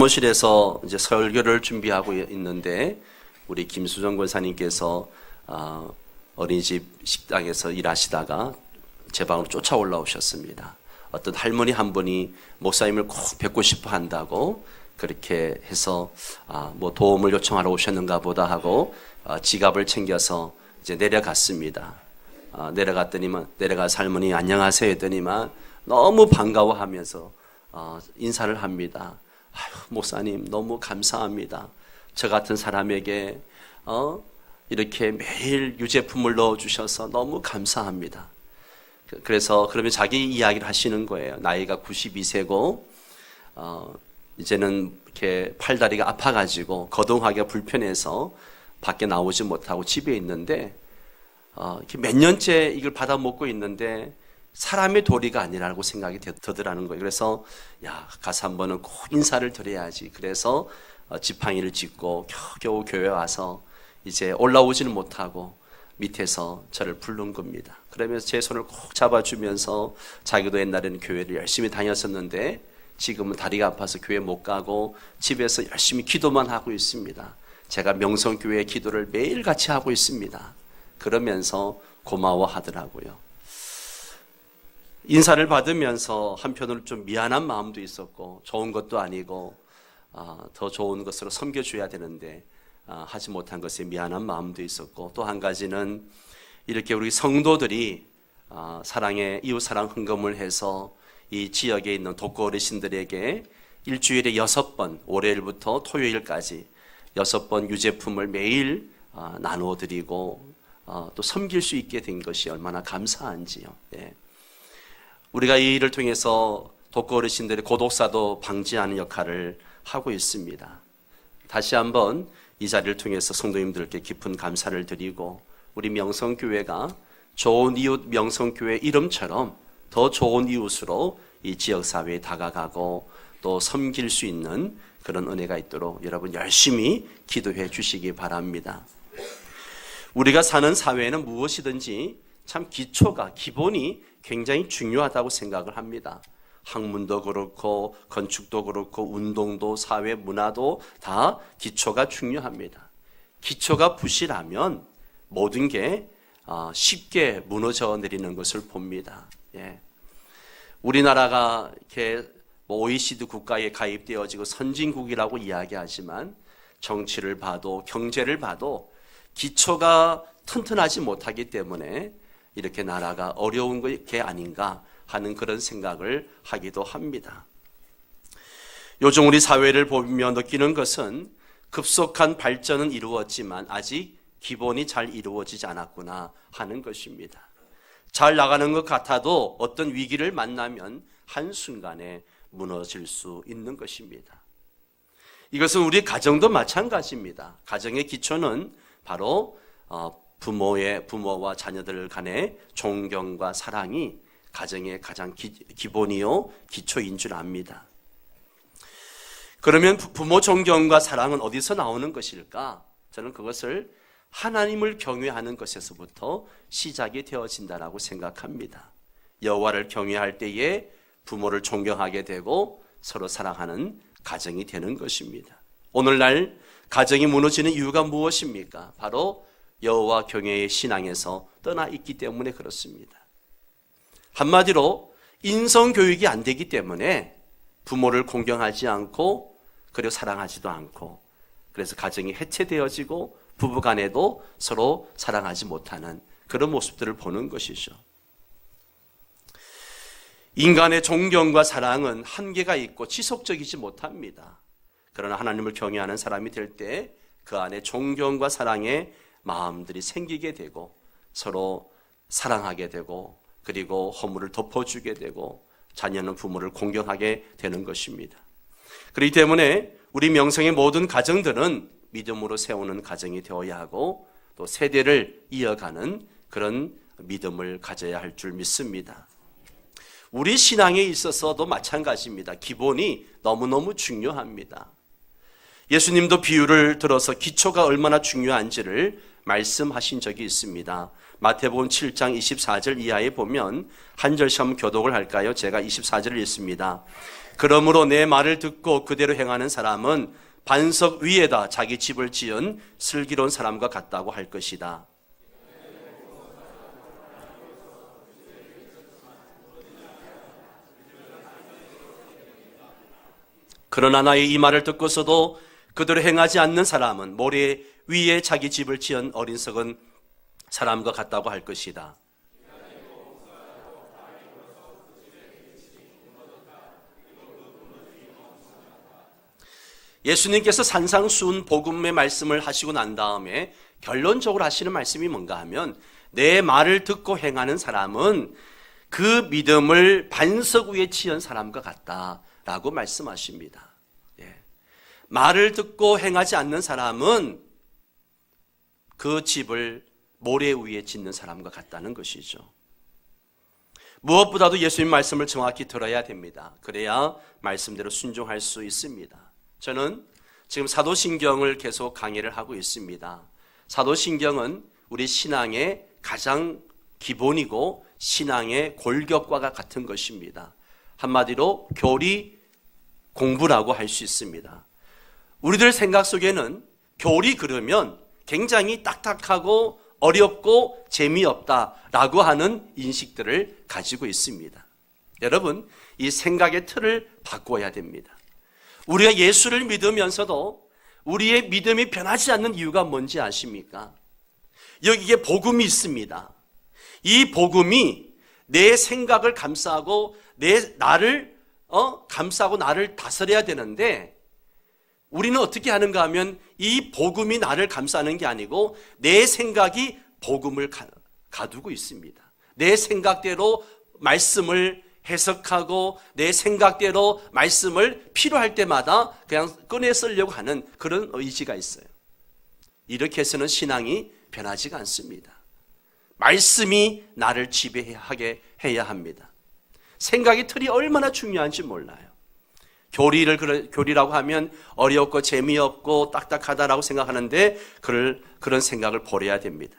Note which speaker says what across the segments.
Speaker 1: 사무실에서 이제 설교를 준비하고 있는데 우리 김수정 권사님께서 어린이집 식당에서 일하시다가 제 방으로 쫓아 올라오셨습니다. 어떤 할머니 한 분이 목사님을 꼭 뵙고 싶어 한다고 그렇게 해서 뭐 도움을 요청하러 오셨는가 보다 하고 지갑을 챙겨서 이제 내려갔습니다. 내려가서 할머니 안녕하세요 했더니만 너무 반가워하면서 인사를 합니다. 아유, 목사님 너무 감사합니다. 저 같은 사람에게 이렇게 매일 유제품을 넣어주셔서 너무 감사합니다. 그래서 그러면 자기 이야기를 하시는 거예요. 나이가 92세고 이제는 이렇게 팔다리가 아파가지고 거동하기가 불편해서 밖에 나오지 못하고 집에 있는데 이렇게 몇 년째 이걸 받아 먹고 있는데 사람의 도리가 아니라고 생각이 들더라는 거예요. 그래서 가서 한번은 꼭 인사를 드려야지. 그래서 지팡이를 짚고 겨우 교회 와서 이제 올라오지는 못하고 밑에서 저를 부른 겁니다. 그러면서 제 손을 꼭 잡아주면서 자기도 옛날에는 교회를 열심히 다녔었는데 지금은 다리가 아파서 교회 못 가고 집에서 열심히 기도만 하고 있습니다. 제가 명성교회 기도를 매일 같이 하고 있습니다. 그러면서 고마워하더라고요. 인사를 받으면서 한편으로 좀 미안한 마음도 있었고 좋은 것도 아니고 더 좋은 것으로 섬겨줘야 되는데 하지 못한 것에 미안한 마음도 있었고 또 한 가지는 이렇게 우리 성도들이 사랑의 이웃사랑 헌금을 해서 이 지역에 있는 독거 어르신들에게 일주일에 6번 월요일부터 토요일까지 6번 유제품을 매일 나누어 드리고 또 섬길 수 있게 된 것이 얼마나 감사한지요. 예. 우리가 이 일을 통해서 독거 어르신들의 고독사도 방지하는 역할을 하고 있습니다. 다시 한번 이 자리를 통해서 성도님들께 깊은 감사를 드리고 우리 명성교회가 좋은 이웃 명성교회 이름처럼 더 좋은 이웃으로 이 지역사회에 다가가고 또 섬길 수 있는 그런 은혜가 있도록 여러분 열심히 기도해 주시기 바랍니다. 우리가 사는 사회에는 무엇이든지 참 기본이 굉장히 중요하다고 생각을 합니다. 학문도 그렇고 건축도 그렇고 운동도 사회 문화도 다 기초가 중요합니다. 기초가 부실하면 모든 게 쉽게 무너져 내리는 것을 봅니다. 예. 우리나라가 이렇게 OECD 국가에 가입되어지고 선진국이라고 이야기하지만 정치를 봐도 경제를 봐도 기초가 튼튼하지 못하기 때문에 이렇게 나라가 어려운 게 아닌가 하는 그런 생각을 하기도 합니다. 요즘 우리 사회를 보며 느끼는 것은 급속한 발전은 이루어지만 아직 기본이 잘 이루어지지 않았구나 하는 것입니다. 잘 나가는 것 같아도 어떤 위기를 만나면 한순간에 무너질 수 있는 것입니다. 이것은 우리 가정도 마찬가지입니다. 가정의 기초는 바로 부모와 자녀들 간의 존경과 사랑이 가정의 가장 기본이요 기초인 줄 압니다. 그러면 부모 존경과 사랑은 어디서 나오는 것일까? 저는 그것을 하나님을 경외하는 것에서부터 시작이 되어진다라고 생각합니다. 여호와를 경외할 때에 부모를 존경하게 되고 서로 사랑하는 가정이 되는 것입니다. 오늘날 가정이 무너지는 이유가 무엇입니까? 바로 여호와 경외의 신앙에서 떠나 있기 때문에 그렇습니다. 한마디로 인성교육이 안 되기 때문에 부모를 공경하지 않고 그리고 사랑하지도 않고 그래서 가정이 해체되어지고 부부간에도 서로 사랑하지 못하는 그런 모습들을 보는 것이죠. 인간의 존경과 사랑은 한계가 있고 지속적이지 못합니다. 그러나 하나님을 경외하는 사람이 될 때 그 안에 존경과 사랑의 마음들이 생기게 되고 서로 사랑하게 되고 그리고 허물을 덮어주게 되고 자녀는 부모를 공경하게 되는 것입니다. 그렇기 때문에 우리 명성의 모든 가정들은 믿음으로 세우는 가정이 되어야 하고 또 세대를 이어가는 그런 믿음을 가져야 할 줄 믿습니다. 우리 신앙에 있어서도 마찬가지입니다. 기본이 너무너무 중요합니다. 예수님도 비유를 들어서 기초가 얼마나 중요한지를 말씀하신 적이 있습니다. 마태복음 7장 24절 이하에 보면 한 절씩 한번 교독을 할까요? 제가 24절을 읽습니다. 그러므로 내 말을 듣고 그대로 행하는 사람은 반석 위에다 자기 집을 지은 슬기로운 사람과 같다고 할 것이다. 그러나 나의 이 말을 듣고서도 그대로 행하지 않는 사람은 모래 위에 자기 집을 지은 어리석은 사람과 같다고 할 것이다. 예수님께서 산상수훈 복음의 말씀을 하시고 난 다음에 결론적으로 하시는 말씀이 뭔가 하면 내 말을 듣고 행하는 사람은 그 믿음을 반석 위에 지은 사람과 같다라고 말씀하십니다. 말을 듣고 행하지 않는 사람은 그 집을 모래 위에 짓는 사람과 같다는 것이죠. 무엇보다도 예수님 말씀을 정확히 들어야 됩니다. 그래야 말씀대로 순종할 수 있습니다. 저는 지금 사도신경을 계속 강의를 하고 있습니다. 사도신경은 우리 신앙의 가장 기본이고 신앙의 골격과가 같은 것입니다. 한마디로 교리 공부라고 할 수 있습니다. 우리들 생각 속에는 교리 그러면 굉장히 딱딱하고 어렵고 재미없다라고 하는 인식들을 가지고 있습니다. 여러분, 이 생각의 틀을 바꿔야 됩니다. 우리가 예수를 믿으면서도 우리의 믿음이 변하지 않는 이유가 뭔지 아십니까? 여기에 복음이 있습니다. 이 복음이 내 생각을 감싸고 나를 감싸고 나를 다스려야 되는데 우리는 어떻게 하는가 하면 이 복음이 나를 감싸는 게 아니고 내 생각이 복음을 가두고 있습니다. 내 생각대로 말씀을 해석하고 내 생각대로 말씀을 필요할 때마다 그냥 꺼내 쓰려고 하는 그런 의지가 있어요. 이렇게 해서는 신앙이 변하지가 않습니다. 말씀이 나를 지배하게 해야 합니다. 생각의 틀이 얼마나 중요한지 몰라요. 교리라고 하면 어렵고 재미없고 딱딱하다라고 생각하는데 그런 생각을 버려야 됩니다.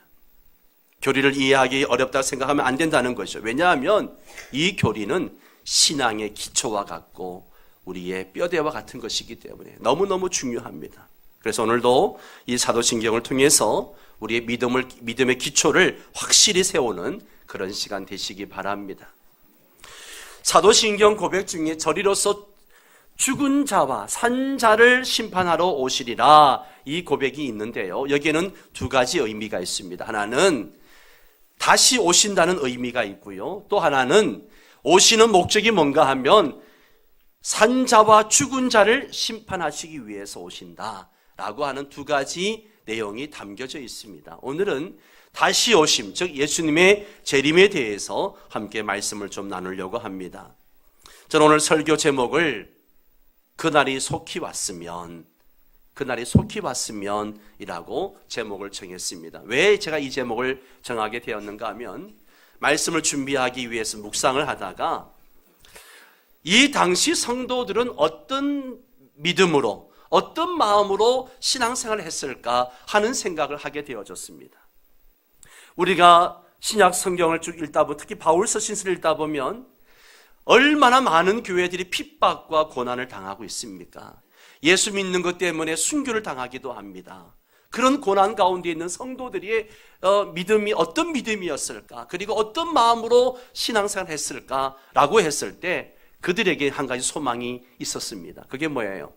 Speaker 1: 교리를 이해하기 어렵다고 생각하면 안 된다는 거죠. 왜냐하면 이 교리는 신앙의 기초와 같고 우리의 뼈대와 같은 것이기 때문에 너무너무 중요합니다. 그래서 오늘도 이 사도신경을 통해서 우리의 믿음의 기초를 확실히 세우는 그런 시간 되시기 바랍니다. 사도신경 고백 중에 저리로서 죽은 자와 산 자를 심판하러 오시리라 이 고백이 있는데요. 여기에는 두 가지 의미가 있습니다. 하나는 다시 오신다는 의미가 있고요. 또 하나는 오시는 목적이 뭔가 하면 산 자와 죽은 자를 심판하시기 위해서 오신다라고 하는 두 가지 내용이 담겨져 있습니다. 오늘은 다시 오심, 즉 예수님의 재림에 대해서 함께 말씀을 좀 나누려고 합니다. 저는 오늘 설교 제목을 그날이 속히 왔으면 이라고 제목을 정했습니다. 왜 제가 이 제목을 정하게 되었는가 하면 말씀을 준비하기 위해서 묵상을 하다가 이 당시 성도들은 어떤 믿음으로 어떤 마음으로 신앙생활을 했을까 하는 생각을 하게 되어졌습니다. 우리가 신약 성경을 쭉 읽다 보면 특히 바울서 신서를 읽다 보면 얼마나 많은 교회들이 핍박과 고난을 당하고 있습니까? 예수 믿는 것 때문에 순교를 당하기도 합니다. 그런 고난 가운데 있는 성도들의 믿음이 어떤 믿음이었을까? 그리고 어떤 마음으로 신앙생활을 했을까라고 했을 때 그들에게 한 가지 소망이 있었습니다. 그게 뭐예요?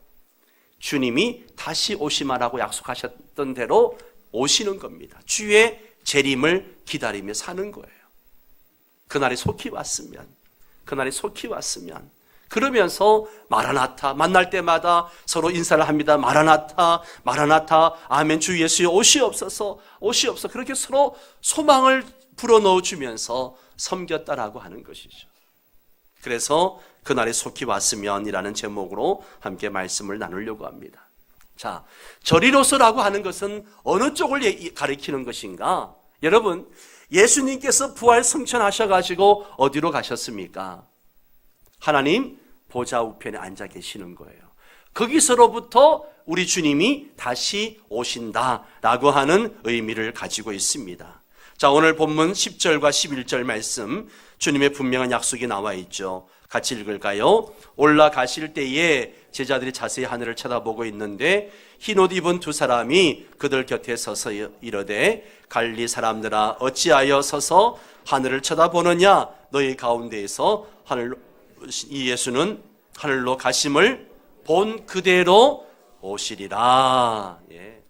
Speaker 1: 주님이 다시 오시마라고 약속하셨던 대로 오시는 겁니다. 주의 재림을 기다리며 사는 거예요. 그날이 속히 왔으면 그러면서 마라나타 만날 때마다 서로 인사를 합니다. 마라나타 아멘 주 예수여 오시옵소서 그렇게 서로 소망을 불어넣어 주면서 섬겼다라고 하는 것이죠. 그래서 그날이 속히 왔으면이라는 제목으로 함께 말씀을 나누려고 합니다. 자, 저리로서라고 하는 것은 어느 쪽을 가리키는 것인가? 여러분, 예수님께서 부활 승천하셔가지고 어디로 가셨습니까? 하나님 보좌 우편에 앉아 계시는 거예요. 거기서로부터 우리 주님이 다시 오신다라고 하는 의미를 가지고 있습니다. 자, 오늘 본문 10절과 11절 말씀, 주님의 분명한 약속이 나와 있죠. 같이 읽을까요? 올라가실 때에 제자들이 자세히 하늘을 쳐다보고 있는데 흰 옷 입은 두 사람이 그들 곁에 서서 이르되 갈릴리 사람들아 어찌하여 서서 하늘을 쳐다보느냐? 너희 가운데에서 이 예수는 하늘로 가심을 본 그대로 오시리라. 예.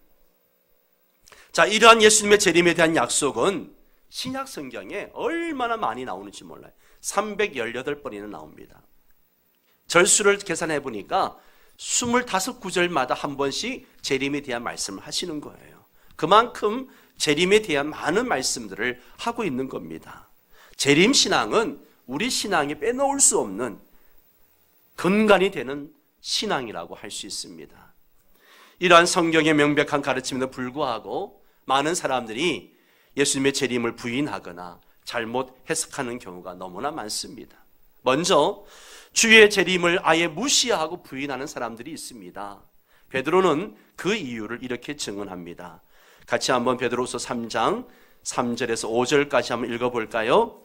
Speaker 1: 자, 이러한 예수님의 재림에 대한 약속은 신약 성경에 얼마나 많이 나오는지 몰라요. 318번이나 나옵니다. 절수를 계산해 보니까 25구절마다 한 번씩 재림에 대한 말씀을 하시는 거예요. 그만큼 재림에 대한 많은 말씀들을 하고 있는 겁니다. 재림 신앙은 우리 신앙에 빼놓을 수 없는 근간이 되는 신앙이라고 할 수 있습니다. 이러한 성경의 명백한 가르침에도 불구하고 많은 사람들이 예수님의 재림을 부인하거나 잘못 해석하는 경우가 너무나 많습니다. 먼저 주의 재림을 아예 무시하고 부인하는 사람들이 있습니다. 베드로는 그 이유를 이렇게 증언합니다. 같이 한번 베드로서 3장 3절에서 5절까지 한번 읽어볼까요?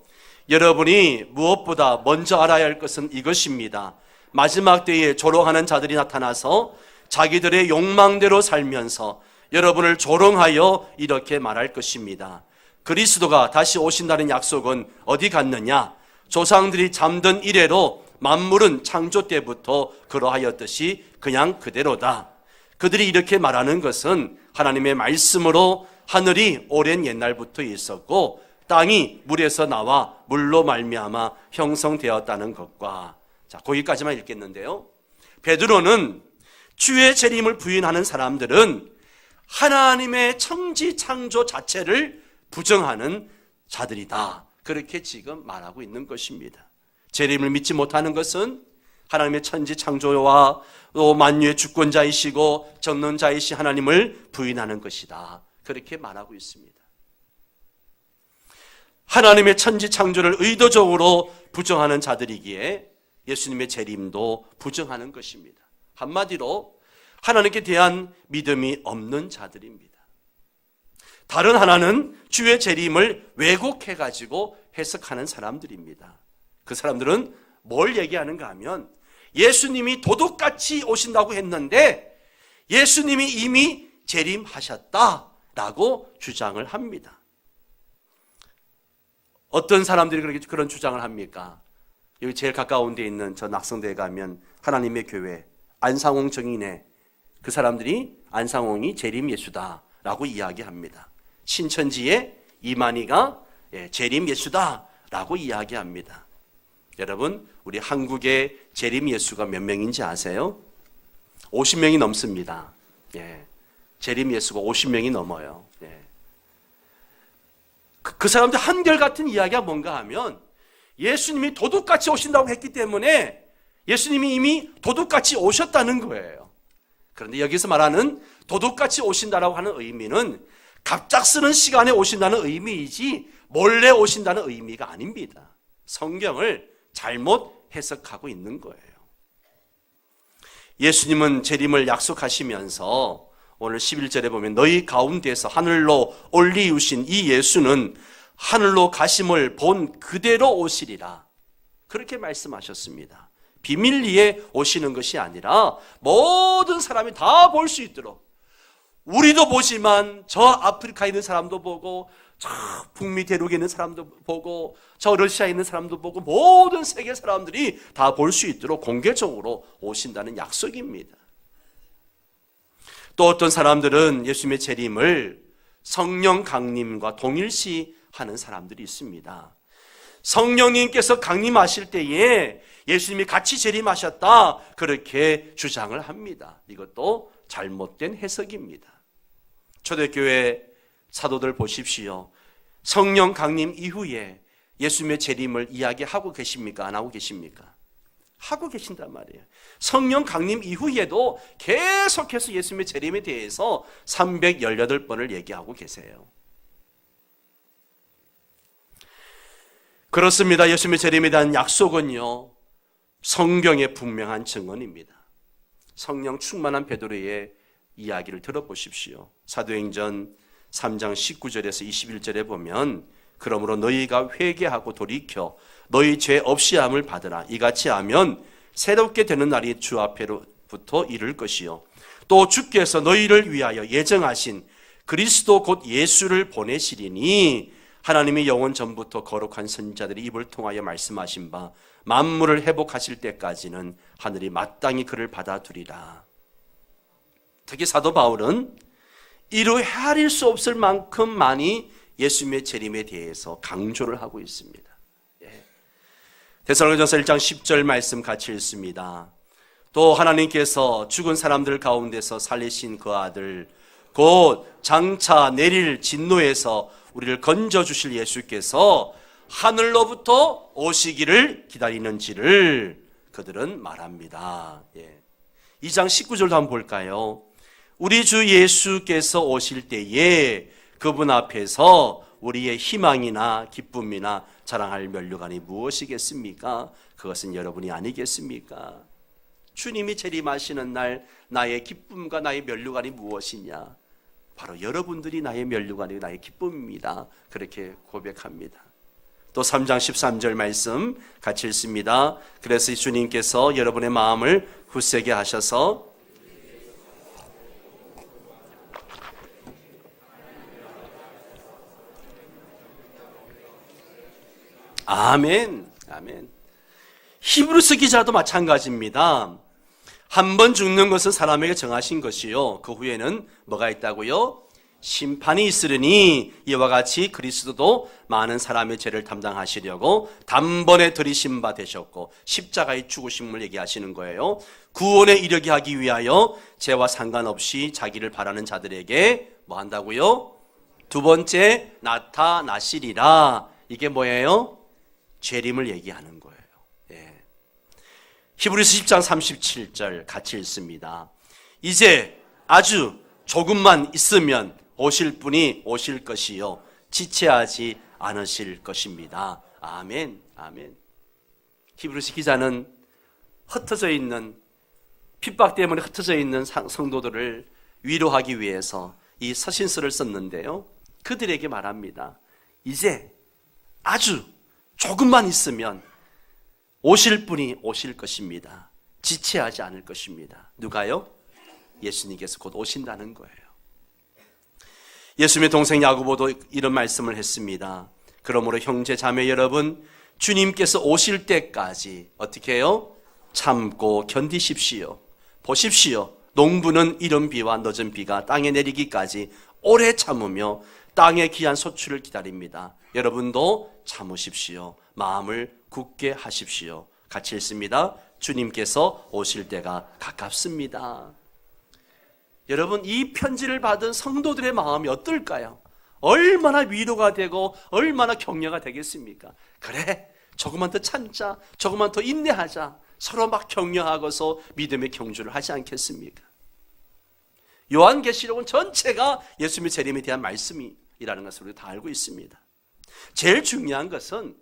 Speaker 1: 여러분이 무엇보다 먼저 알아야 할 것은 이것입니다. 마지막 때에 조롱하는 자들이 나타나서 자기들의 욕망대로 살면서 여러분을 조롱하여 이렇게 말할 것입니다. 그리스도가 다시 오신다는 약속은 어디 갔느냐? 조상들이 잠든 이래로 만물은 창조 때부터 그러하였듯이 그냥 그대로다. 그들이 이렇게 말하는 것은 하나님의 말씀으로 하늘이 오랜 옛날부터 있었고 땅이 물에서 나와 물로 말미암아 형성되었다는 것과, 자, 거기까지만 읽겠는데요. 베드로는 주의 재림을 부인하는 사람들은 하나님의 천지 창조 자체를 부정하는 자들이다. 그렇게 지금 말하고 있는 것입니다. 재림을 믿지 못하는 것은 하나님의 천지 창조와 또 만유의 주권자이시고 전능자이신 하나님을 부인하는 것이다. 그렇게 말하고 있습니다. 하나님의 천지 창조를 의도적으로 부정하는 자들이기에 예수님의 재림도 부정하는 것입니다. 한마디로 하나님께 대한 믿음이 없는 자들입니다. 다른 하나는 주의 재림을 왜곡해가지고 해석하는 사람들입니다. 그 사람들은 뭘 얘기하는가 하면 예수님이 도둑같이 오신다고 했는데 예수님이 이미 재림하셨다라고 주장을 합니다. 어떤 사람들이 그런 주장을 합니까? 여기 제일 가까운 데 있는 저 낙성대에 가면 하나님의 교회 안상홍 정인회, 그 사람들이 안상홍이 재림 예수다라고 이야기합니다. 신천지의 이만희가 재림 예수다라고 이야기합니다. 여러분, 우리 한국의 재림 예수가 몇 명인지 아세요? 50명이 넘습니다. 재림 예수가 50명이 넘어요. 그 사람들 한결같은 이야기가 뭔가 하면 예수님이 도둑같이 오신다고 했기 때문에 예수님이 이미 도둑같이 오셨다는 거예요. 그런데 여기서 말하는 도둑같이 오신다라고 하는 의미는 갑작스런 시간에 오신다는 의미이지 몰래 오신다는 의미가 아닙니다. 성경을 잘못 해석하고 있는 거예요. 예수님은 재림을 약속하시면서 오늘 11절에 보면 너희 가운데서 하늘로 올리우신 이 예수는 하늘로 가심을 본 그대로 오시리라. 그렇게 말씀하셨습니다. 비밀리에 오시는 것이 아니라 모든 사람이 다 볼 수 있도록, 우리도 보지만 저 아프리카에 있는 사람도 보고 저 북미 대륙에 있는 사람도 보고 저 러시아에 있는 사람도 보고 모든 세계 사람들이 다 볼 수 있도록 공개적으로 오신다는 약속입니다. 또 어떤 사람들은 예수님의 재림을 성령 강림과 동일시하는 사람들이 있습니다. 성령님께서 강림하실 때에 예수님이 같이 재림하셨다, 그렇게 주장을 합니다. 이것도 잘못된 해석입니다. 초대교회 사도들 보십시오. 성령 강림 이후에 예수님의 재림을 이야기하고 계십니까? 안 하고 계십니까? 하고 계신단 말이에요. 성령 강림 이후에도 계속해서 예수님의 재림에 대해서 318번을 얘기하고 계세요. 그렇습니다. 예수님의 재림에 대한 약속은요, 성경의 분명한 증언입니다. 성령 충만한 베드로의 이야기를 들어보십시오. 사도행전 3장 19절에서 21절에 보면 그러므로 너희가 회개하고 돌이켜 너희 죄 없이함을 받으라. 이같이 하면 새롭게 되는 날이 주 앞에로부터 이를 것이요 또 주께서 너희를 위하여 예정하신 그리스도 곧 예수를 보내시리니 하나님이 영원 전부터 거룩한 선지자들의 입을 통하여 말씀하신 바 만물을 회복하실 때까지는 하늘이 마땅히 그를 받아두리라. 특히 사도 바울은 이루 헤아릴 수 없을 만큼 많이 예수님의 재림에 대해서 강조를 하고 있습니다. 데살로니가전서 1장 10절 말씀 같이 읽습니다. 또 하나님께서 죽은 사람들 가운데서 살리신 그 아들 곧 장차 내릴 진노에서 우리를 건져주실 예수께서 하늘로부터 오시기를 기다리는지를 그들은 말합니다. 2장 19절도 한번 볼까요? 우리 주 예수께서 오실 때에 그분 앞에서 우리의 희망이나 기쁨이나 자랑할 면류관이 무엇이겠습니까? 그것은 여러분이 아니겠습니까? 주님이 재림하시는 날 나의 기쁨과 나의 면류관이 무엇이냐? 바로 여러분들이 나의 면류관이고 나의 기쁨입니다. 그렇게 고백합니다. 또 3장 13절 말씀 같이 읽습니다. 그래서 주님께서 여러분의 마음을 굳세게 하셔서 아멘, 아멘. 히브리서 기자도 마찬가지입니다. 한 번 죽는 것은 사람에게 정하신 것이요 그 후에는 뭐가 있다고요? 심판이 있으리니 이와 같이 그리스도도 많은 사람의 죄를 담당하시려고 단번에 들이신 바 되셨고 십자가의 죽으심을 얘기하시는 거예요. 구원에 이르게 하기 위하여 죄와 상관없이 자기를 바라는 자들에게 뭐 한다고요? 두 번째 나타나시리라. 이게 뭐예요? 재림을 얘기하는 거예요. 히브리서 10장 37절 같이 읽습니다. 이제 아주 조금만 있으면 오실 분이 오실 것이요 지체하지 않으실 것입니다. 아멘, 아멘. 히브리서 기자는 흩어져 있는 핍박 때문에 흩어져 있는 성도들을 위로하기 위해서 이 서신서를 썼는데요. 그들에게 말합니다. 이제 아주 조금만 있으면 오실 분이 오실 것입니다. 지체하지 않을 것입니다. 누가요? 예수님께서 곧 오신다는 거예요. 예수님의 동생 야고보도 이런 말씀을 했습니다. 그러므로 형제 자매 여러분, 주님께서 오실 때까지 어떻게 해요? 참고 견디십시오. 보십시오. 농부는 이른 비와 늦은 비가 땅에 내리기까지 오래 참으며 땅의 귀한 소출을 기다립니다. 여러분도 참으십시오. 마음을 굳게 하십시오. 같이 읽습니다. 주님께서 오실 때가 가깝습니다. 여러분, 이 편지를 받은 성도들의 마음이 어떨까요? 얼마나 위로가 되고 얼마나 격려가 되겠습니까? 그래, 조금만 더 참자, 조금만 더 인내하자, 서로 막 격려하고서 믿음의 경주를 하지 않겠습니까? 요한계시록은 전체가 예수님의 재림에 대한 말씀이라는 것을 우리가 다 알고 있습니다. 제일 중요한 것은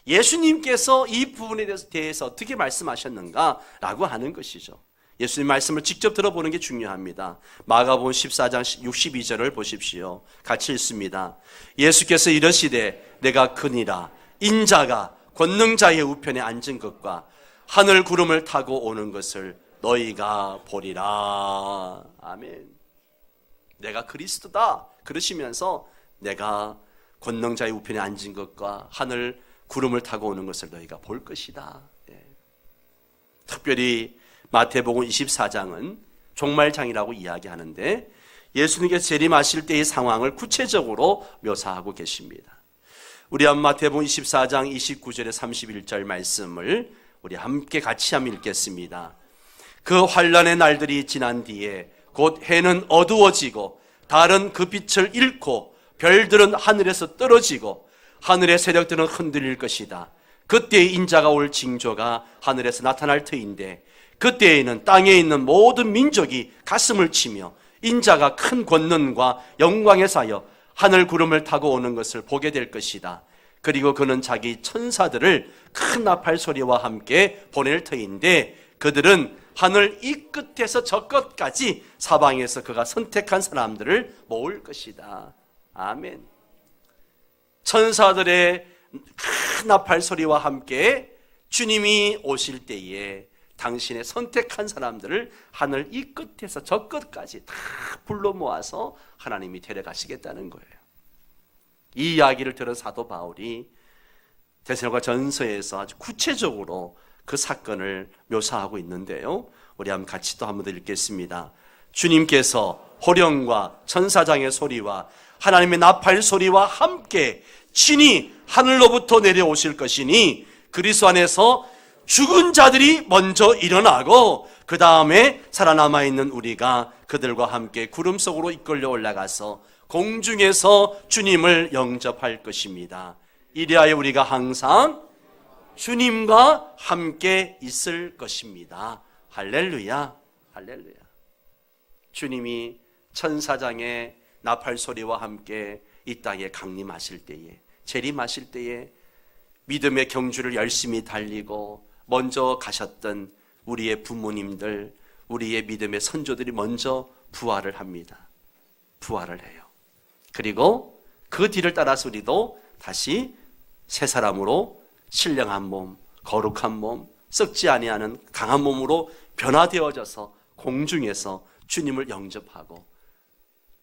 Speaker 1: 예수님께서 이 부분에 대해서 어떻게 말씀하셨는가라고 하는 것이죠. 예수님 말씀을 직접 들어보는 게 중요합니다. 마가복음 14장 62절을 보십시오. 같이 읽습니다. 예수께서 이르시되 내가 크니라 인자가 권능자의 우편에 앉은 것과 하늘 구름을 타고 오는 것을 너희가 보리라. 아멘. 내가 그리스도다 그러시면서 내가 권능자의 우편에 앉은 것과 하늘 구름을 타고 오는 것을 너희가 볼 것이다. 특별히 마태복음 24장은 종말장이라고 이야기하는데 예수님께서 재림하실 때의 상황을 구체적으로 묘사하고 계십니다. 우리 마태복음 24장 29절에 31절 말씀을 우리 함께 같이 한번 읽겠습니다. 그 환난의 날들이 지난 뒤에 곧 해는 어두워지고 달은 그 빛을 잃고 별들은 하늘에서 떨어지고 하늘의 세력들은 흔들릴 것이다. 그때 인자가 올 징조가 하늘에서 나타날 터인데 그때에는 땅에 있는 모든 민족이 가슴을 치며 인자가 큰 권능과 영광에 사여 하늘 구름을 타고 오는 것을 보게 될 것이다. 그리고 그는 자기 천사들을 큰 나팔 소리와 함께 보낼 터인데 그들은 하늘 이 끝에서 저 끝까지 사방에서 그가 선택한 사람들을 모을 것이다. 아멘. 천사들의 큰 나팔 소리와 함께 주님이 오실 때에 당신의 선택한 사람들을 하늘 이 끝에서 저 끝까지 다 불러 모아서 하나님이 데려가시겠다는 거예요. 이 이야기를 들은 사도 바울이 데살로니가 전서에서 아주 구체적으로 그 사건을 묘사하고 있는데요. 우리 같이 또 한 번 더 읽겠습니다. 주님께서 호령과 천사장의 소리와 하나님의 나팔 소리와 함께 친히 하늘로부터 내려오실 것이니 그리스도 안에서 죽은 자들이 먼저 일어나고 그 다음에 살아남아 있는 우리가 그들과 함께 구름 속으로 이끌려 올라가서 공중에서 주님을 영접할 것입니다. 이리하여 우리가 항상 주님과 함께 있을 것입니다. 할렐루야, 할렐루야. 주님이 천사장의 나팔 소리와 함께 이 땅에 강림하실 때에, 재림하실 때에 믿음의 경주를 열심히 달리고 먼저 가셨던 우리의 부모님들, 우리의 믿음의 선조들이 먼저 부활을 합니다. 부활을 해요. 그리고 그 뒤를 따라서 우리도 다시 새 사람으로 신령한 몸, 거룩한 몸, 썩지 아니하는 강한 몸으로 변화되어져서 공중에서 주님을 영접하고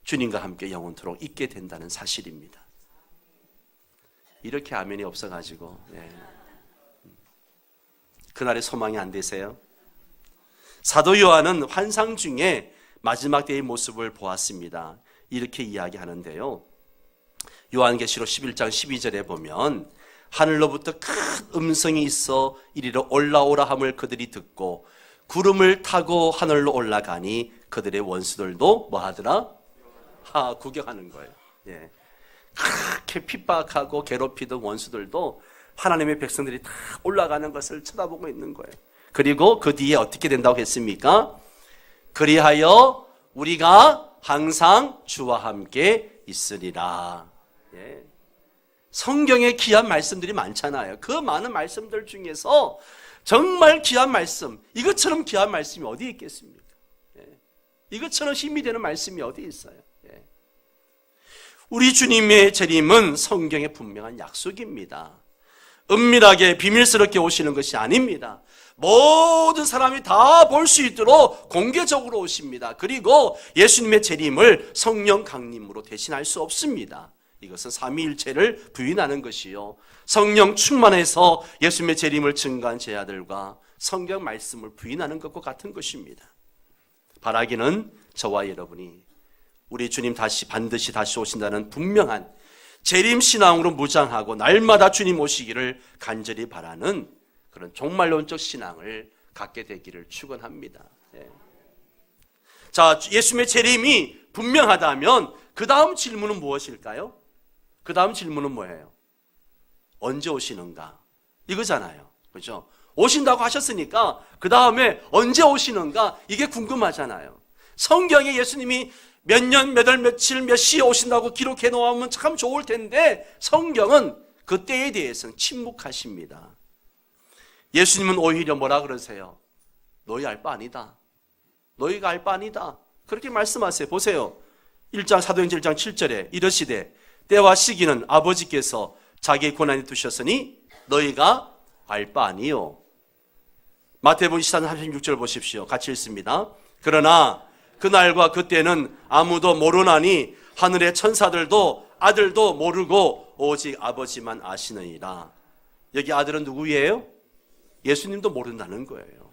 Speaker 1: 주님과 함께 영원토록 있게 된다는 사실입니다. 이렇게 아멘이 없어가지고 그날의 소망이 안 되세요? 사도 요한은 환상 중에 마지막 때의 모습을 보았습니다. 이렇게 이야기하는데요. 요한계시록 11장 12절에 보면 하늘로부터 큰 음성이 있어 이리로 올라오라 함을 그들이 듣고 구름을 타고 하늘로 올라가니 그들의 원수들도 뭐 하더라? 구경하는 거예요. 예. 그렇게 핍박하고 괴롭히던 원수들도 하나님의 백성들이 다 올라가는 것을 쳐다보고 있는 거예요. 그리고 그 뒤에 어떻게 된다고 했습니까? 그리하여 우리가 항상 주와 함께 있으리라. 예. 성경에 귀한 말씀들이 많잖아요. 그 많은 말씀들 중에서 정말 귀한 말씀, 이것처럼 귀한 말씀이 어디 있겠습니까? 예. 이것처럼 힘이 되는 말씀이 어디 있어요? 예. 우리 주님의 재림은 성경에 분명한 약속입니다. 은밀하게 비밀스럽게 오시는 것이 아닙니다. 모든 사람이 다 볼 수 있도록 공개적으로 오십니다. 그리고 예수님의 재림을 성령 강림으로 대신할 수 없습니다. 이것은 삼위일체를 부인하는 것이요, 성령 충만해서 예수님의 재림을 증거한 제 아들과 성경 말씀을 부인하는 것과 같은 것입니다. 바라기는 저와 여러분이 우리 주님 반드시 다시 오신다는 분명한 재림 신앙으로 무장하고 날마다 주님 오시기를 간절히 바라는 그런 종말론적 신앙을 갖게 되기를 축원합니다. 예. 자, 예수님의 재림이 분명하다면 그 다음 질문은 무엇일까요? 그 다음 질문은 뭐예요? 언제 오시는가? 이거잖아요. 그렇죠? 오신다고 하셨으니까 그 다음에 언제 오시는가? 이게 궁금하잖아요. 성경에 예수님이 몇 년, 몇 월, 며칠, 몇 시에 오신다고 기록해 놓으면 참 좋을 텐데 성경은 그 때에 대해서는 침묵하십니다. 예수님은 오히려 뭐라 그러세요? 너희 알 바 아니다. 너희가 알 바 아니다. 그렇게 말씀하세요. 보세요. 사도행전 1장 7절에 이르시되 때와 시기는 아버지께서 자기의 권한에 두셨으니 너희가 알 바 아니요. 마태복음 24장 36절 보십시오. 같이 읽습니다. 그러나 그날과 그때는 아무도 모르나니 하늘의 천사들도 아들도 모르고 오직 아버지만 아시느니라. 여기 아들은 누구예요? 예수님도 모른다는 거예요.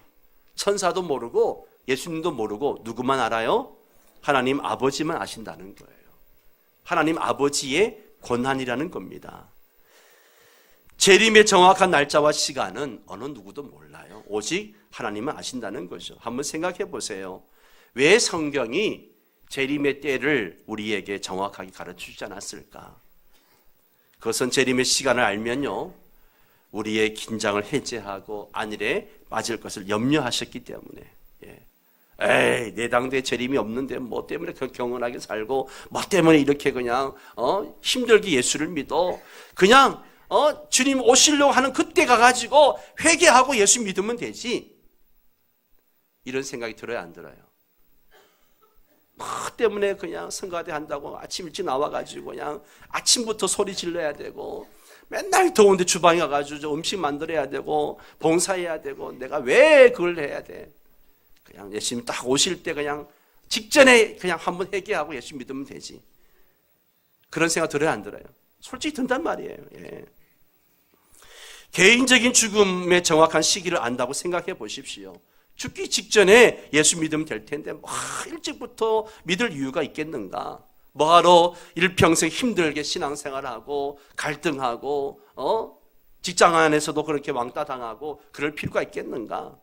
Speaker 1: 천사도 모르고 예수님도 모르고 누구만 알아요? 하나님 아버지만 아신다는 거예요. 하나님 아버지의 권한이라는 겁니다. 재림의 정확한 날짜와 시간은 어느 누구도 몰라요. 오직 하나님은 아신다는 거죠. 한번 생각해 보세요. 왜 성경이 재림의 때를 우리에게 정확하게 가르쳐주지 않았을까? 그것은 재림의 시간을 알면요, 우리의 긴장을 해제하고 안일에 맞을 것을 염려하셨기 때문에. 에이, 내 당대에 재림이 없는데 뭐 때문에 경건하게 살고 뭐 때문에 이렇게 그냥 힘들게 예수를 믿어. 그냥 주님 오시려고 하는 그때 가가지고 회개하고 예수 믿으면 되지. 이런 생각이 들어요, 안 들어요? 뭐 때문에 그냥 성가대 한다고 아침 일찍 나와가지고 그냥 아침부터 소리 질러야 되고 맨날 더운데 주방에 가가지고 음식 만들어야 되고 봉사해야 되고 내가 왜 그걸 해야 돼? 그냥 예수님 딱 오실 때 그냥 직전에 그냥 한번 회개하고 예수 믿으면 되지. 그런 생각 들어요, 안 들어요? 솔직히 든단 말이에요. 예. 개인적인 죽음의 정확한 시기를 안다고 생각해 보십시오. 죽기 직전에 예수 믿으면 될 텐데 일찍부터 믿을 이유가 있겠는가? 뭐하러 일평생 힘들게 신앙생활하고 갈등하고 직장 안에서도 그렇게 왕따 당하고 그럴 필요가 있겠는가?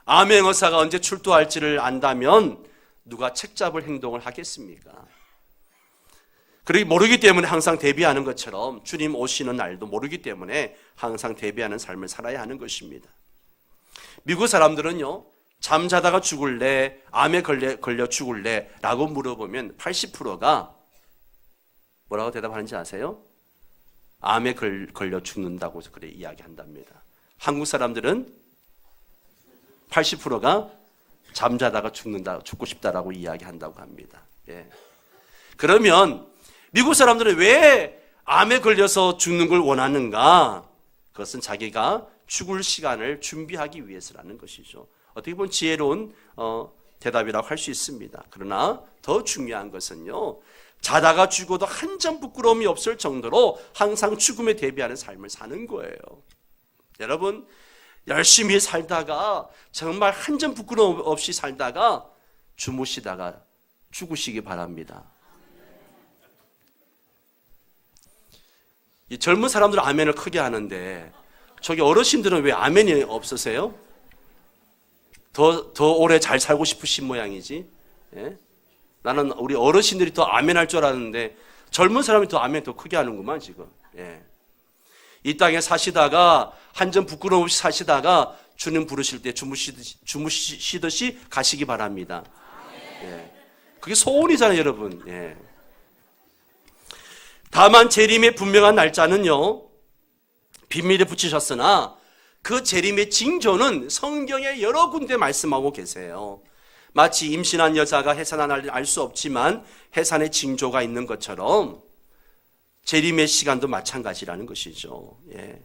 Speaker 1: 암행 의사가 언제 출두할지를 안다면 누가 책 잡을 행동을 하겠습니까? 그러기 모르기 때문에 항상 대비하는 것처럼 주님 오시는 날도 모르기 때문에 항상 대비하는 삶을 살아야 하는 것입니다. 미국 사람들은요, 잠자다가 죽을래, 암에 걸려 죽을래 라고 물어보면 80%가 뭐라고 대답하는지 아세요? 암에 걸려 죽는다고 그래 이야기한답니다. 한국 사람들은 80%가 잠자다가 죽고 싶다라고 이야기한다고 합니다. 예. 그러면 미국 사람들은 왜 암에 걸려서 죽는 걸 원하는가? 그것은 자기가 죽을 시간을 준비하기 위해서라는 것이죠. 어떻게 보면 지혜로운 대답이라고 할 수 있습니다. 그러나 더 중요한 것은요, 자다가 죽어도 한 점 부끄러움이 없을 정도로 항상 죽음에 대비하는 삶을 사는 거예요. 여러분, 열심히 살다가 정말 한 점 부끄러움 없이 살다가 주무시다가 죽으시기 바랍니다. 이 젊은 사람들은 아멘을 크게 하는데 저기 어르신들은 왜 아멘이 없으세요? 더 오래 잘 살고 싶으신 모양이지. 예? 나는 우리 어르신들이 더 아멘 할 줄 알았는데 젊은 사람이 더 아멘 더 크게 하는구만 지금. 예. 이 땅에 사시다가 한 점 부끄러움 없이 사시다가 주님 부르실 때 주무시듯이 가시기 바랍니다. 예. 그게 소원이잖아요, 여러분. 예. 다만 재림의 분명한 날짜는요, 비밀에 붙이셨으나 그 재림의 징조는 성경에 여러 군데 말씀하고 계세요. 마치 임신한 여자가 해산한 날을 알 수 없지만 해산의 징조가 있는 것처럼 재림의 시간도 마찬가지라는 것이죠. 예.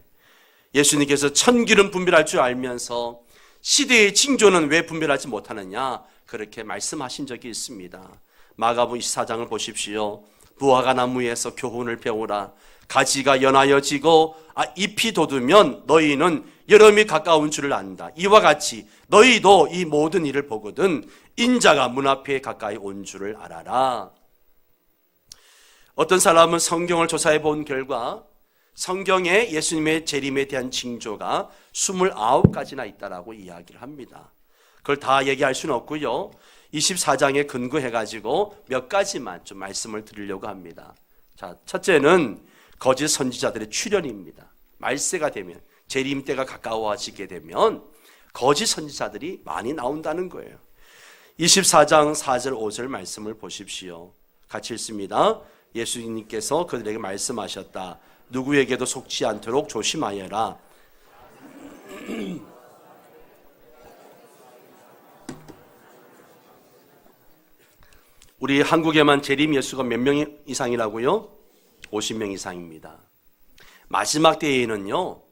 Speaker 1: 예수님께서 천기는 분별할 줄 알면서 시대의 징조는 왜 분별하지 못하느냐, 그렇게 말씀하신 적이 있습니다. 마가복음 24장을 보십시오. 무화과 나무에서 교훈을 배우라. 가지가 연하여지고 잎이 돋으면 너희는 여름이 가까운 줄을 안다. 이와 같이 너희도 이 모든 일을 보거든 인자가 문 앞에 가까이 온 줄을 알아라. 어떤 사람은 성경을 조사해 본 결과 성경에 예수님의 재림에 대한 징조가 29가지나 있다라고 이야기를 합니다. 그걸 다 얘기할 수는 없고요. 24장에 근거해가지고 몇 가지만 좀 말씀을 드리려고 합니다. 자, 첫째는 거짓 선지자들의 출현입니다. 말세가 되면, 재림 때가 가까워지게 되면 거짓 선지자들이 많이 나온다는 거예요. 24장 4절 5절 말씀을 보십시오. 같이 읽습니다. 예수님께서 그들에게 말씀하셨다. 누구에게도 속지 않도록 조심하여라. 우리 한국에만 재림 예수가 몇 명 이상이라고요? 50명 이상입니다. 마지막 때에는요,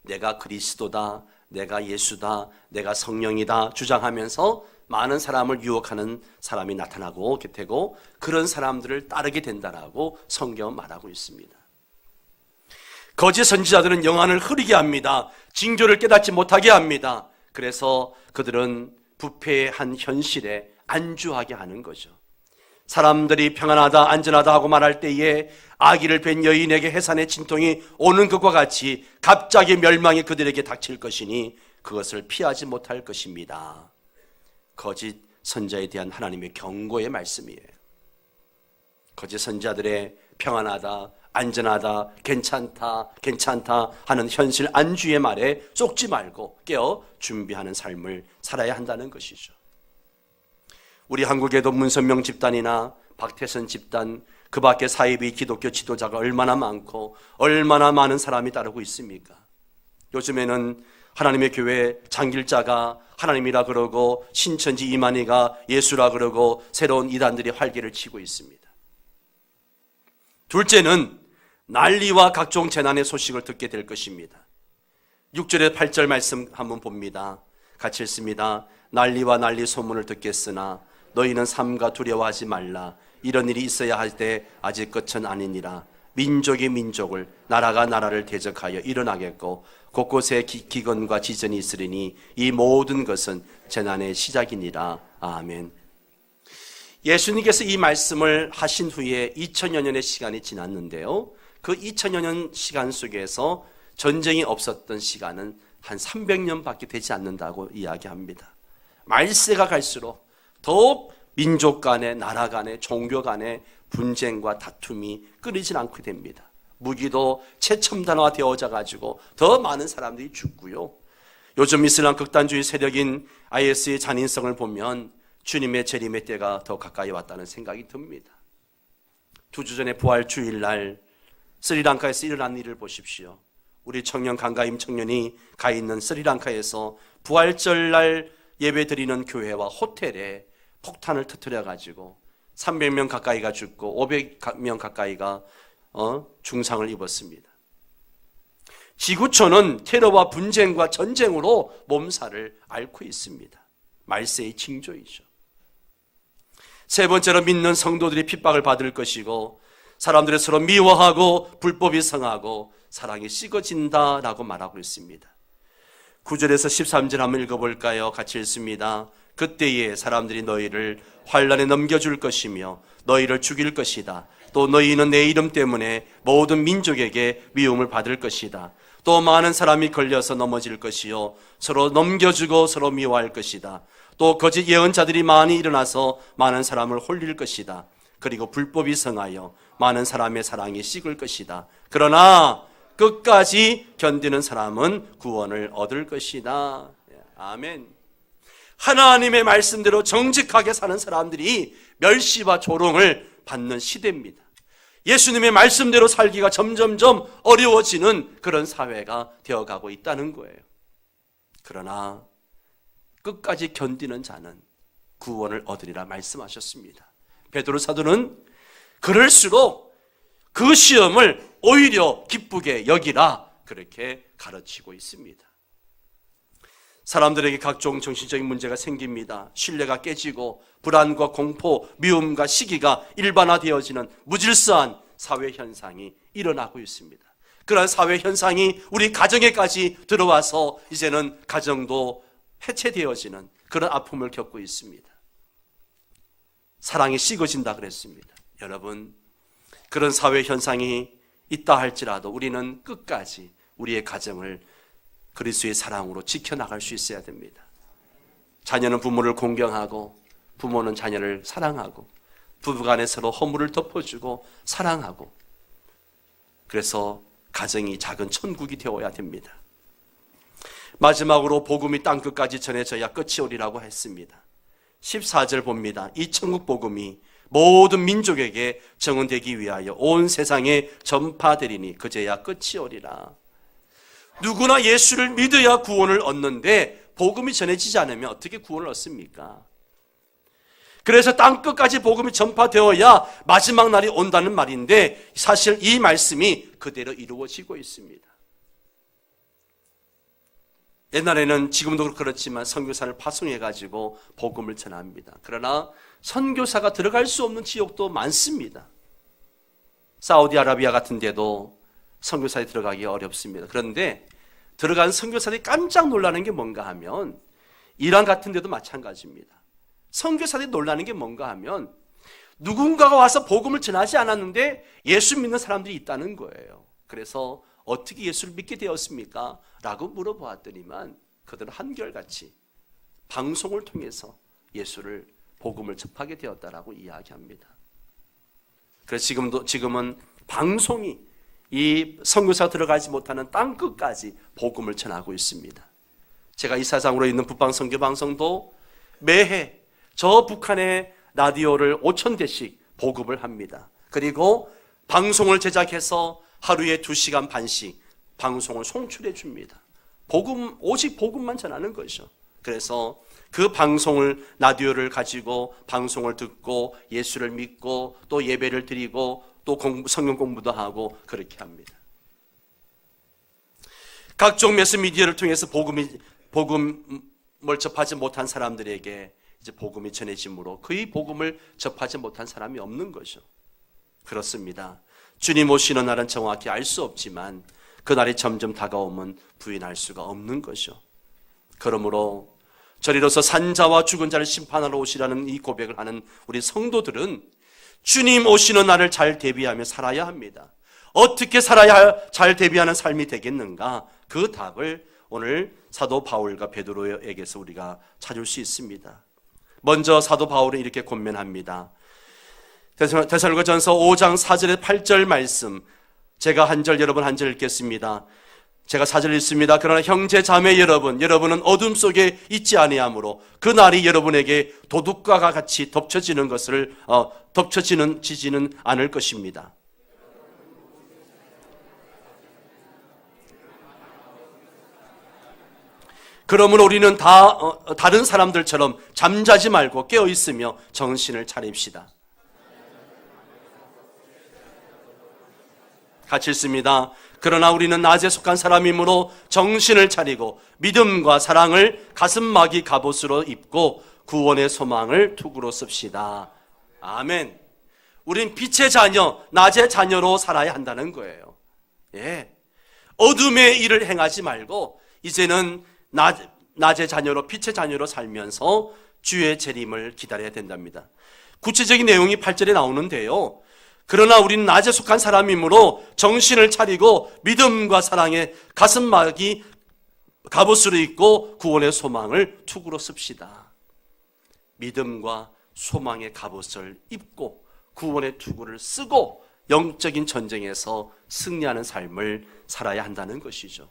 Speaker 1: 내가 그리스도다, 내가 예수다, 내가 성령이다 주장하면서 많은 사람을 유혹하는 사람이 나타나고 되고 그런 사람들을 따르게 된다라고 성경은 말하고 있습니다. 거짓 선지자들은 영안을 흐리게 합니다. 징조를 깨닫지 못하게 합니다. 그래서 그들은 부패의 한 현실에 안주하게 하는 거죠. 사람들이 평안하다 안전하다 하고 말할 때에 아기를 뵌 여인에게 해산의 진통이 오는 것과 같이 갑자기 멸망이 그들에게 닥칠 것이니 그것을 피하지 못할 것입니다. 거짓 선지자에 대한 하나님의 경고의 말씀이에요. 거짓 선지자들의 평안하다 안전하다 괜찮다 하는 현실 안주의 말에 쏙지 말고 깨어 준비하는 삶을 살아야 한다는 것이죠. 우리 한국에도 문선명 집단이나 박태선 집단, 그 밖에 사이비 기독교 지도자가 얼마나 많고 얼마나 많은 사람이 따르고 있습니까? 요즘에는 하나님의 교회 장길자가 하나님이라 그러고 신천지 이만희가 예수라 그러고 새로운 이단들이 활개를 치고 있습니다. 둘째는 난리와 각종 재난의 소식을 듣게 될 것입니다. 6절에 8절 말씀 한번 봅니다. 같이 읽습니다. 난리와 난리 소문을 듣겠으나 너희는 삼가 두려워하지 말라. 이런 일이 있어야 할 때 아직 끝은 아니니라. 민족이 민족을, 나라가 나라를 대적하여 일어나겠고 곳곳에 기근과 지전이 있으리니 이 모든 것은 재난의 시작이니라. 아멘. 예수님께서 이 말씀을 하신 후에 2000여 년의 시간이 지났는데요, 그 2000여 년 시간 속에서 전쟁이 없었던 시간은 한 300년밖에 되지 않는다고 이야기합니다. 말세가 갈수록 더욱 민족 간의, 나라 간의, 종교 간의 분쟁과 다툼이 끊이질 않게 됩니다. 무기도 최첨단화 되어져 가지고 더 많은 사람들이 죽고요. 요즘 이슬람 극단주의 세력인 IS의 잔인성을 보면 주님의 재림의 때가 더 가까이 왔다는 생각이 듭니다. 2주 전에 부활 주일날 스리랑카에서 일어난 일을 보십시오. 우리 청년 강가임 청년이 가 있는 스리랑카에서 부활절날 예배드리는 교회와 호텔에 폭탄을 터뜨려 가지고 300명 가까이가 죽고 500명 가까이가 중상을 입었습니다. 지구촌은 테러와 분쟁과 전쟁으로 몸살을 앓고 있습니다. 말세의 징조이죠. 세 번째로 믿는 성도들이 핍박을 받을 것이고 사람들이 서로 미워하고 불법이 성하고 사랑이 식어진다라고 말하고 있습니다. 9절에서 13절 한번 읽어볼까요? 같이 읽습니다. 그때에 사람들이 너희를 환난에 넘겨줄 것이며 너희를 죽일 것이다. 또 너희는 내 이름 때문에 모든 민족에게 미움을 받을 것이다. 또 많은 사람이 걸려서 넘어질 것이요 서로 넘겨주고 서로 미워할 것이다. 또 거짓 예언자들이 많이 일어나서 많은 사람을 홀릴 것이다. 그리고 불법이 성하여 많은 사람의 사랑이 식을 것이다. 그러나 끝까지 견디는 사람은 구원을 얻을 것이다. 아멘. 하나님의 말씀대로 정직하게 사는 사람들이 멸시와 조롱을 받는 시대입니다. 예수님의 말씀대로 살기가 점점점 어려워지는 그런 사회가 되어가고 있다는 거예요. 그러나 끝까지 견디는 자는 구원을 얻으리라 말씀하셨습니다. 베드로 사도는 그럴수록 그 시험을 오히려 기쁘게 여기라 그렇게 가르치고 있습니다. 사람들에게 각종 정신적인 문제가 생깁니다. 신뢰가 깨지고 불안과 공포, 미움과 시기가 일반화되어지는 무질서한 사회 현상이 일어나고 있습니다. 그러한 사회 현상이 우리 가정에까지 들어와서 이제는 가정도 해체되어지는 그런 아픔을 겪고 있습니다. 사랑이 식어진다 그랬습니다. 여러분, 그런 사회 현상이 있다 할지라도 우리는 끝까지 우리의 가정을 그리스도의 사랑으로 지켜나갈 수 있어야 됩니다. 자녀는 부모를 공경하고 부모는 자녀를 사랑하고 부부간에 서로 허물을 덮어주고 사랑하고, 그래서 가정이 작은 천국이 되어야 됩니다. 마지막으로 복음이 땅끝까지 전해져야 끝이 오리라고 했습니다. 14절 봅니다. 이 천국 복음이 모든 민족에게 증언되기 위하여 온 세상에 전파되리니 그제야 끝이 오리라. 누구나 예수를 믿어야 구원을 얻는데 복음이 전해지지 않으면 어떻게 구원을 얻습니까? 그래서 땅끝까지 복음이 전파되어야 마지막 날이 온다는 말인데 사실 이 말씀이 그대로 이루어지고 있습니다. 옛날에는 지금도 그렇지만 선교사를 파송해가지고 복음을 전합니다. 그러나 선교사가 들어갈 수 없는 지역도 많습니다. 사우디아라비아 같은 데도 선교사에 들어가기 어렵습니다. 그런데 들어간 선교사들이 깜짝 놀라는 게 뭔가 하면 이란 같은 데도 마찬가지입니다. 선교사들이 놀라는 게 뭔가 하면 누군가가 와서 복음을 전하지 않았는데 예수 믿는 사람들이 있다는 거예요. 그래서 어떻게 예수를 믿게 되었습니까? 라고 물어보았더니만 그들은 한결같이 방송을 통해서 예수를 복음을 접하게 되었다라고 이야기합니다. 그래서 지금은 방송이 이 선교사 들어가지 못하는 땅끝까지 복음을 전하고 있습니다. 제가 이사장으로 있는 북방 선교 방송도 매해 저 북한의 라디오를 5,000대씩 보급을 합니다. 그리고 방송을 제작해서 하루에 2시간 반씩 방송을 송출해 줍니다. 오직 복음만 전하는 것이죠. 그래서 그 방송을, 라디오를 가지고 방송을 듣고 예수를 믿고 또 예배를 드리고 또 성경 공부도 하고 그렇게 합니다. 각종 매스미디어를 통해서 복음을 접하지 못한 사람들에게 이제 복음이 전해지므로 그의 복음을 접하지 못한 사람이 없는 거죠. 그렇습니다. 주님 오시는 날은 정확히 알 수 없지만 그날이 점점 다가오면 부인할 수가 없는 거죠. 그러므로 저리로서 산자와 죽은 자를 심판하러 오시라는 이 고백을 하는 우리 성도들은 주님 오시는 날을 잘 대비하며 살아야 합니다. 어떻게 살아야 잘 대비하는 삶이 되겠는가? 그 답을 오늘 사도 바울과 베드로에게서 우리가 찾을 수 있습니다. 먼저 사도 바울은 이렇게 권면합니다. 데살로니가전서 5장 4절에 8절 말씀, 제가 한 절 여러분 한 절 읽겠습니다. 제가 4절 읽습니다. 그러나 형제 자매 여러분은 어둠 속에 있지 아니하므로 그 날이 여러분에게 도둑과 같이 덮쳐지는 지지는 않을 것입니다. 그러므로 우리는 다른 사람들처럼 잠자지 말고 깨어 있으며 정신을 차립시다. 같이 읽습니다. 그러나 우리는 낮에 속한 사람이므로 정신을 차리고 믿음과 사랑을 가슴막이 갑옷으로 입고 구원의 소망을 투구로 씁시다. 아멘. 우린 빛의 자녀, 낮의 자녀로 살아야 한다는 거예요. 예. 어둠의 일을 행하지 말고 이제는 낮의 자녀로, 빛의 자녀로 살면서 주의 재림을 기다려야 된답니다. 구체적인 내용이 8절에 나오는데요. 그러나 우리는 낮에 속한 사람이므로 정신을 차리고 믿음과 사랑의 가슴막이 갑옷으로 입고 구원의 소망을 투구로 씁시다. 믿음과 소망의 갑옷을 입고 구원의 투구를 쓰고 영적인 전쟁에서 승리하는 삶을 살아야 한다는 것이죠.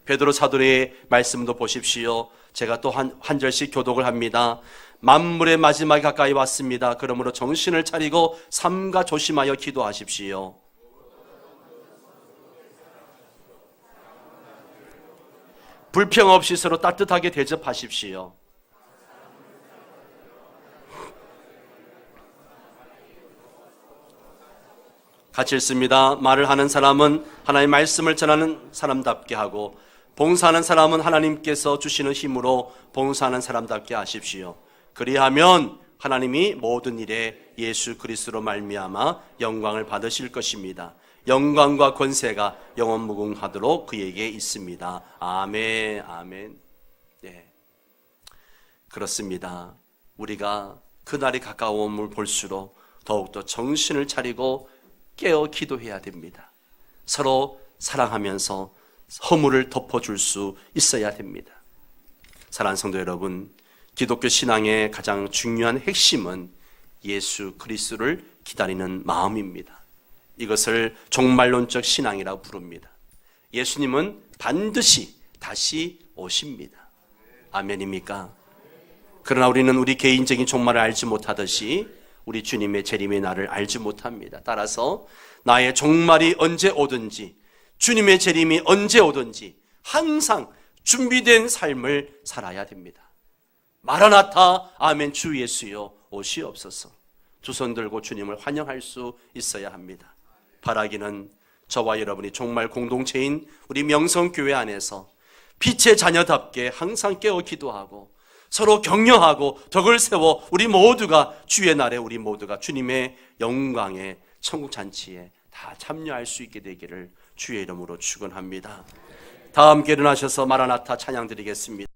Speaker 1: 베드로 사도의 말씀도 보십시오. 제가 또 한 절씩 교독을 합니다. 만물의 마지막이 가까이 왔습니다. 그러므로 정신을 차리고 삼가 조심하여 기도하십시오. 불평 없이 서로 따뜻하게 대접하십시오. 같이 읽습니다. 말을 하는 사람은 하나님의 말씀을 전하는 사람답게 하고 봉사하는 사람은 하나님께서 주시는 힘으로 봉사하는 사람답게 하십시오. 그리하면 하나님이 모든 일에 예수 그리스도로 말미암아 영광을 받으실 것입니다. 영광과 권세가 영원무궁하도록 그에게 있습니다. 아멘, 아멘. 네, 그렇습니다. 우리가 그날이 가까움을 볼수록 더욱더 정신을 차리고 깨어 기도해야 됩니다. 서로 사랑하면서 허물을 덮어줄 수 있어야 됩니다. 사랑하는 성도 여러분, 기독교 신앙의 가장 중요한 핵심은 예수 그리스도를 기다리는 마음입니다. 이것을 종말론적 신앙이라고 부릅니다. 예수님은 반드시 다시 오십니다. 아멘입니까? 그러나 우리는 우리 개인적인 종말을 알지 못하듯이 우리 주님의 재림의 날을 알지 못합니다. 따라서 나의 종말이 언제 오든지, 주님의 재림이 언제 오든지 항상 준비된 삶을 살아야 됩니다. 마라나타, 아멘, 주 예수여 오시옵소서. 두 손 들고 주님을 환영할 수 있어야 합니다. 바라기는 저와 여러분이 정말 공동체인 우리 명성교회 안에서 빛의 자녀답게 항상 깨어 기도하고 서로 격려하고 덕을 세워 우리 모두가 주의 날에 우리 모두가 주님의 영광의 천국 잔치에 다 참여할 수 있게 되기를 주의 이름으로 축원합니다. 다 함께 일어나셔서 마라나타 찬양 드리겠습니다.